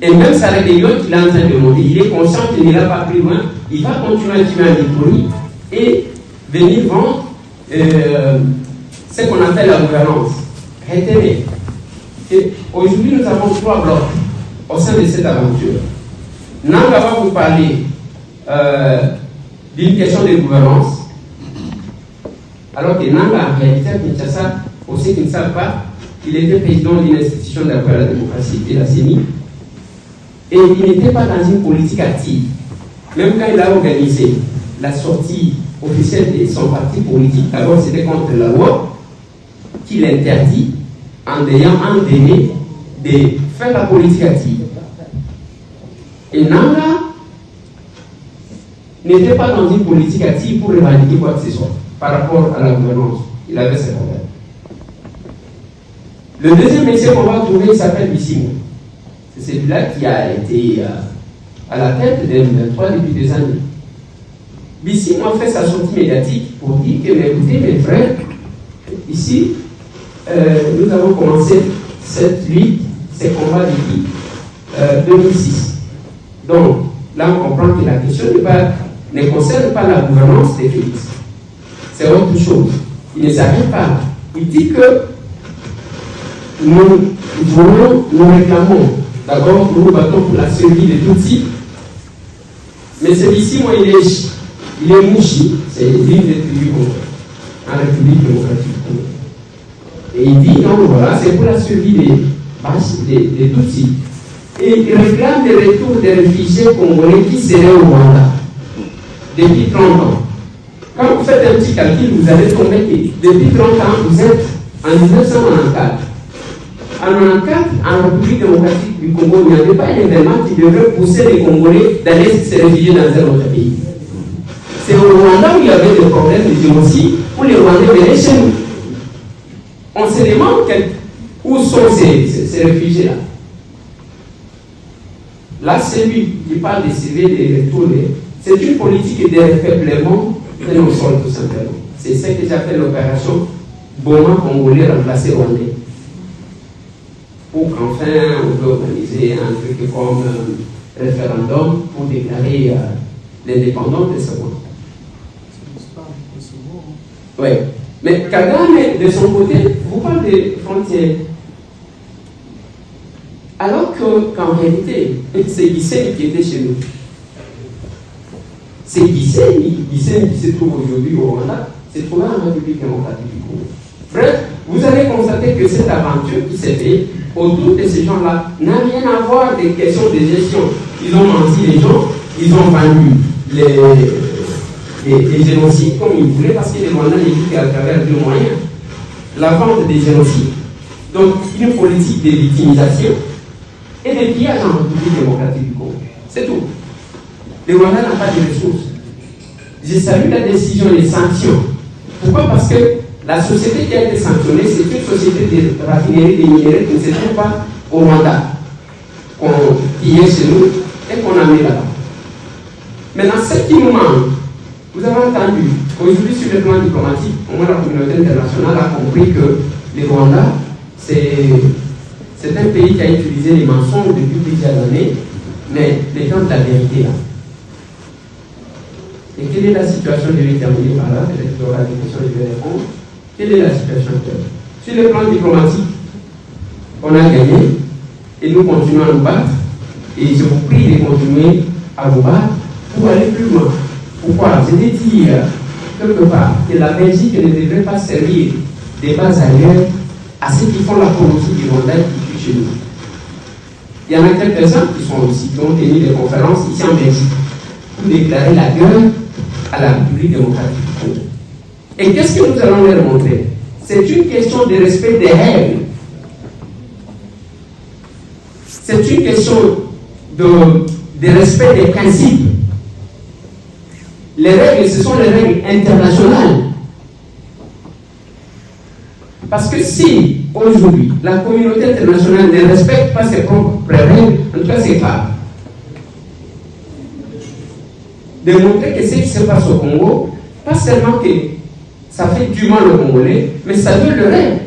Et même sa rébellion qu'il est en train de monter, il est conscient qu'il ne l'a pas pris loin. Il va continuer à tuer à Ituri et venir vendre ce qu'on appelle la gouvernance. Retenez. Aujourd'hui, nous avons 3 blocs au sein de cette aventure. Nanga va vous parler d'une question de gouvernance, alors que Nanga, en réalité, à Kinshasa, pour ceux qui ne savent pas, il était président d'une institution d'appui à la démocratie, et la CENI. Et il n'était pas dans une politique active. Même quand il a organisé la sortie officielle de son parti politique, d'abord c'était contre la loi qu'il interdit en ayant endamé de faire la politique active. Et Nanga n'était pas dans une politique active pour revendiquer quoi que ce soit par rapport à la gouvernance. Il avait ses problèmes. Le deuxième métier qu'on va trouver, il s'appelle Bissimo. C'est celui-là qui a été à la tête de M23 depuis des années. Bissimo a fait sa sortie médiatique pour dire que, mais écoutez, mes frères, ici, nous avons commencé cette lutte, ces combats depuis 2006. Donc, là, on comprend que la question ne concerne pas la gouvernance des Félix. C'est autre chose. Il ne s'arrête pas là. Il dit que nous réclamons, d'abord, nous nous battons pour la survie de Tutsi, mais celui-ci, moi, il est mouchi, c'est l'île des tribus en République démocratique du Congo. Et il dit, non, voilà, c'est pour la survie des Tutsis. Et il réclame le retour des réfugiés congolais qui seraient au Rwanda depuis 30 ans. Quand vous faites un petit calcul, vous allez tomber que depuis 30 ans, vous êtes en 1994. En 1994, en République démocratique du Congo, il n'y avait pas un événement qui devrait pousser les Congolais d'aller se réfugier dans un autre pays. C'est au Rwanda où il y avait des problèmes de génocide, où les Rwandais venaient chez nous. On se demande où sont ces réfugiés-là. Là, c'est lui qui parle des CV de retourner. C'est une politique de repeuplement de nos sols, tout simplement. C'est ce que j'appelle l'opération Boma congolais remplacer Rwandais. Pour qu'enfin on peut organiser un truc comme un référendum pour déclarer l'indépendance de ce monde. Oui. Mais Kagame, de son côté, vous parlez des frontières. Alors qu'en réalité, c'est Gisenyi qui était chez nous. C'est Gisenyi qui se trouve aujourd'hui au Rwanda, c'est trouvé en République démocratique du Congo. Bref, vous allez constater que cette aventure qui s'est faite autour de ces gens-là n'a rien à voir des questions de gestion. Ils ont menti les gens, ils ont vendu les génocides comme ils voulaient parce que les Rwandais l'éduquent à travers deux moyens. La vente des génocides, donc une politique de victimisation et des pillages en République démocratique du Congo. C'est tout. Les Rwandais n'ont pas de ressources. J'ai salué la décision des sanctions. Pourquoi? Parce que la société qui a été sanctionnée, c'est une société de raffinerie des minéraux qui ne se trouve pas au Rwanda, qui est chez nous et qu'on a mis là-bas. Maintenant, ce qui nous manque, vous avez entendu, aujourd'hui sur le plan diplomatique, au moins la communauté internationale a compris que le Rwanda, c'est un pays qui a utilisé les mensonges depuis plusieurs années, mais les gens de la vérité là. Et quelle est la situation? Je vais terminer par là, peut-être qu'il y aura des questions, je vais répondre. Quelle est la situation actuelle? Sur le plan diplomatique, on a gagné et nous continuons à nous battre. Et je vous prie de continuer à vous battre pour aller plus loin. Pourquoi? C'est de dire quelque part que la Belgique ne devrait pas servir des bases ailleurs à ceux qui font l'apologie du Rwanda qui tuent chez nous. Il y en a quelques-uns qui sont aussi, qui ont tenu des conférences ici en Belgique pour déclarer la guerre à la République démocratique du Congo. Et qu'est-ce que nous allons leur montrer? C'est une question de respect des règles. C'est une question de respect des principes. Les règles, ce sont les règles internationales. Parce que si, aujourd'hui, la communauté internationale ne respecte pas ses propres règles, en tout cas c'est grave. De montrer que ce qui se passe au Congo, pas seulement que ça fait du mal aux Congolais, mais ça veut le règne.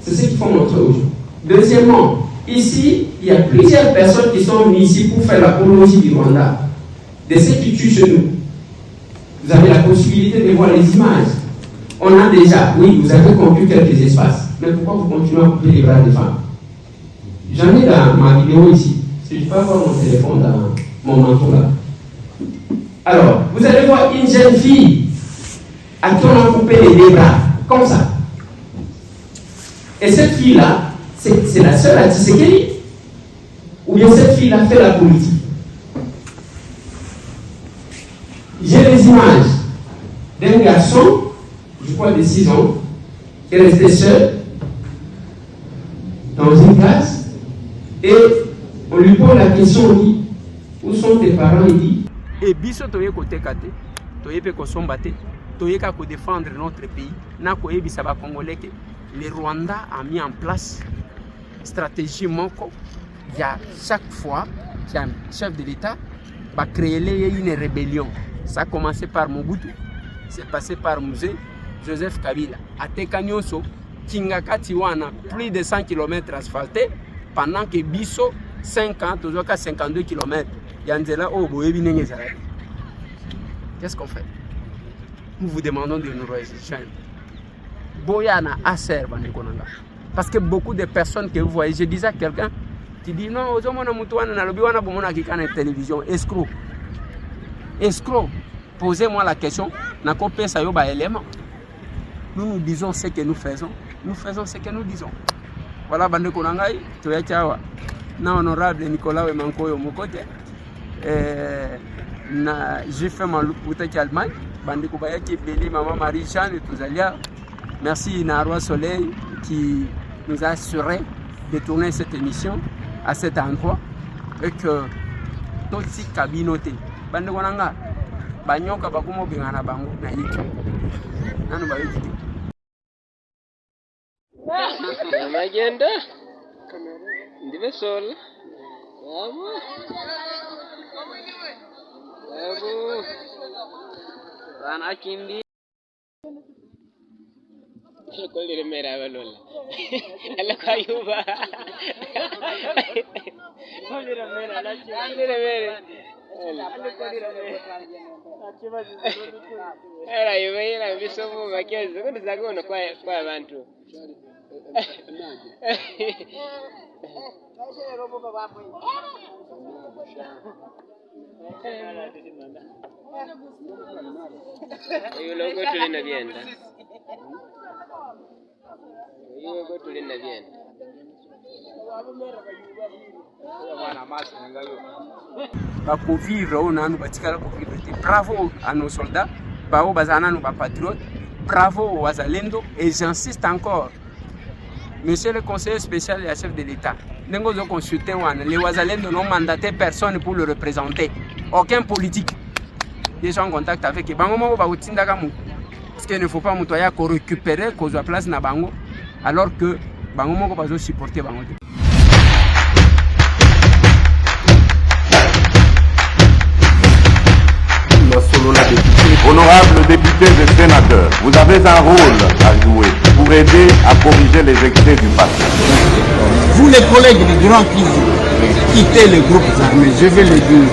C'est ce qu'il faut montrer aujourd'hui. Deuxièmement, ici, il y a plusieurs personnes qui sont venues ici pour faire l'apologie du Rwanda, de ceux qui tuent chez nous. Vous avez la possibilité de voir les images. On a déjà, oui, vous avez conclu quelques espaces, mais pourquoi vous continuez à couper les bras des femmes? J'en ai dans ma vidéo ici. Si je peux avoir mon téléphone dans mon manteau là. Alors, vous allez voir une jeune fille à qui on a coupé les deux bras, comme ça. Et cette fille-là, c'est la sœur à Tshisekedi. ou bien cette fille a fait la politique. J'ai les images d'un garçon, je crois de 6 ans, qui est resté seul dans une classe et on lui pose la question, on dit, où sont tes parents? Il dit, et biso toye côté kate, toye pe kosombate, toye ka ko défendre notre pays, na ko ebisa ba congolais que le Rwanda a mis en place stratégie moko, il y a chaque fois qu'il y a un chef de l'État va créer une rébellion. Ça a commencé par Mobutu, c'est passé par Musée Joseph Kabila. À Tekanyoso, Kingakati wana plus de 100 km asphaltés, pendant que biso 50 ou 52 km. Qu'est-ce qu'on fait? Nous vous demandons de nous rejoindre. Boyana Aser Bandekonanga. Parce que beaucoup de personnes que vous voyez, je disais à quelqu'un qui dit non, aux hommes na télévision, escroc. Escroc. Posez-moi la question. Nous nous disons ce que nous faisons. Nous faisons ce que nous disons. Voilà Bandekonanga, tu es Tchawa. Na honorable Nicolas Wemankoyo Mokote. J'ai fait mon loupouta qui Allemagne. Bandeko Bayaki Beli, maman Marie-Jeanne et tous alia. Merci Narwa Soleil qui nous a assuré de tourner cette émission à cet endroit et que tout si cabinoté. Bandeko Nanga, Banyoka Bakumo Bingana Bango, Naïki. Nanu Bayiki. Magenda. Ndive sol. Abu. Sana kindi. Kolire mera balola. Alla kayuba. Kolire mera la chi. Kolire mera. Era yubera bisomo bakeze ko ndizagono kwa abantu. Hiyo logo tulina vienda. Hiyo logo tulina vienda. Vivre au nanu batikala ko vivre. Bravo à nos soldats, bao bazana nous patriotes. Bravo aux Wazalendo et j'insiste encore. Monsieur le conseiller spécial et chef de l'État, les Wazalendo n'ont mandaté personne pour le représenter. Aucun politique. Ils sont en contact avec eux. Parce qu'il ne faut pas récupérer la place na bango alors que Bango va supporter Bango. Honorables députés et sénateurs, vous avez un rôle à jouer pour aider à corriger les excès du passé. Vous les collègues du Grand Kivu, quittez les groupes armés, je vais le dire.